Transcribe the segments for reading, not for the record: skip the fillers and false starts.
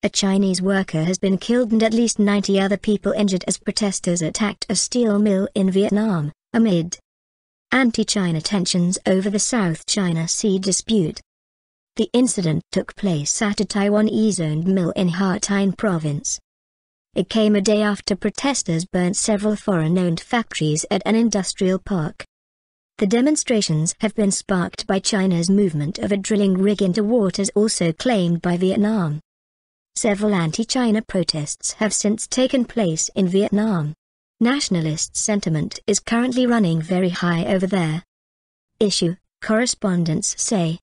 A Chinese worker has been killed and at least 90 other people injured as protesters attacked a steel mill in Vietnam, amid anti-China tensions over the South China Sea dispute. The incident took place at a Taiwanese-owned mill in Ha Tinh province. It came a day after protesters burnt several foreign-owned factories at an industrial park. The demonstrations have been sparked by China's movement of a drilling rig into waters also claimed by Vietnam. Several anti-China protests have since taken place in Vietnam. Nationalist sentiment is currently running very high over there. Issue, correspondents say.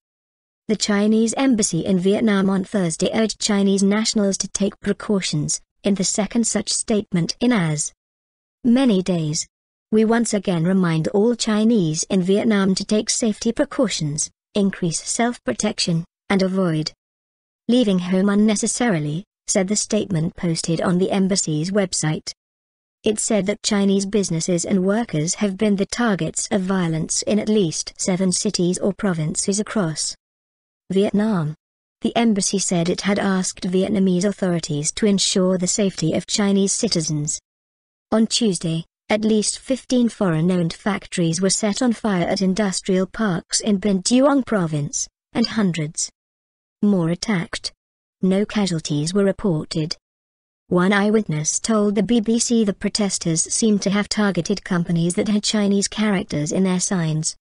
The Chinese embassy in Vietnam on Thursday urged Chinese nationals to take precautions, in the second such statement in as many days. We once again remind all Chinese in Vietnam to take safety precautions, increase self-protection, and avoid leaving home unnecessarily, said the statement posted on the embassy's website. It said that Chinese businesses and workers have been the targets of violence in at least 7 cities or provinces across Vietnam. The embassy said it had asked Vietnamese authorities to ensure the safety of Chinese citizens. On Tuesday, at least 15 foreign-owned factories were set on fire at industrial parks in Binh Duong province, and hundreds more attacked. No casualties were reported. One eyewitness told the BBC the protesters seemed to have targeted companies that had Chinese characters in their signs.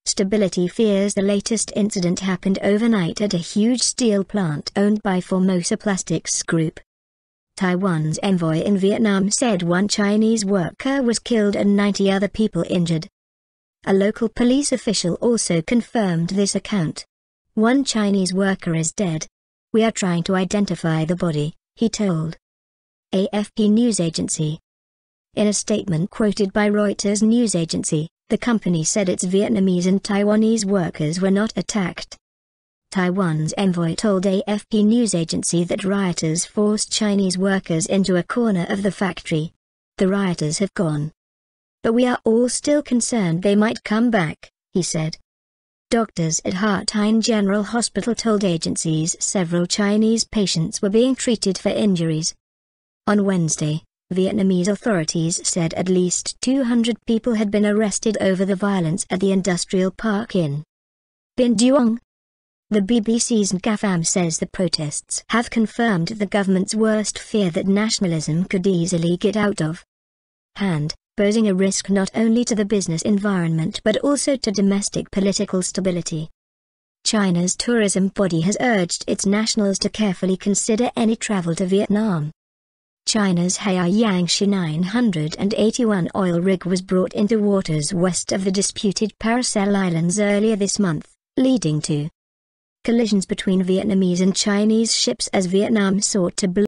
Stability fears the latest incident happened overnight at a huge steel plant owned by Formosa Plastics Group. Taiwan's envoy in Vietnam said one Chinese worker was killed and 90 other people injured. A local police official also confirmed this account. One Chinese worker is dead. We are trying to identify the body, he told AFP news agency. In a statement quoted by Reuters news agency, the company said its Vietnamese and Taiwanese workers were not attacked. Taiwan's envoy told AFP news agency that rioters forced Chinese workers into a corner of the factory. The rioters have gone. But we are all still concerned they might come back, he said. Doctors at Ha Tinh General Hospital told agencies several Chinese patients were being treated for injuries. On Wednesday, Vietnamese authorities said at least 200 people had been arrested over the violence at the industrial park in Binh Duong. The BBC's Nga Pham says the protests have confirmed the government's worst fear that nationalism could easily get out of hand, posing a risk not only to the business environment but also to domestic political stability. China's tourism body has urged its nationals to carefully consider any travel to Vietnam. China's Haiyangshi 981 oil rig was brought into waters west of the disputed Paracel Islands earlier this month, leading to collisions between Vietnamese and Chinese ships as Vietnam sought to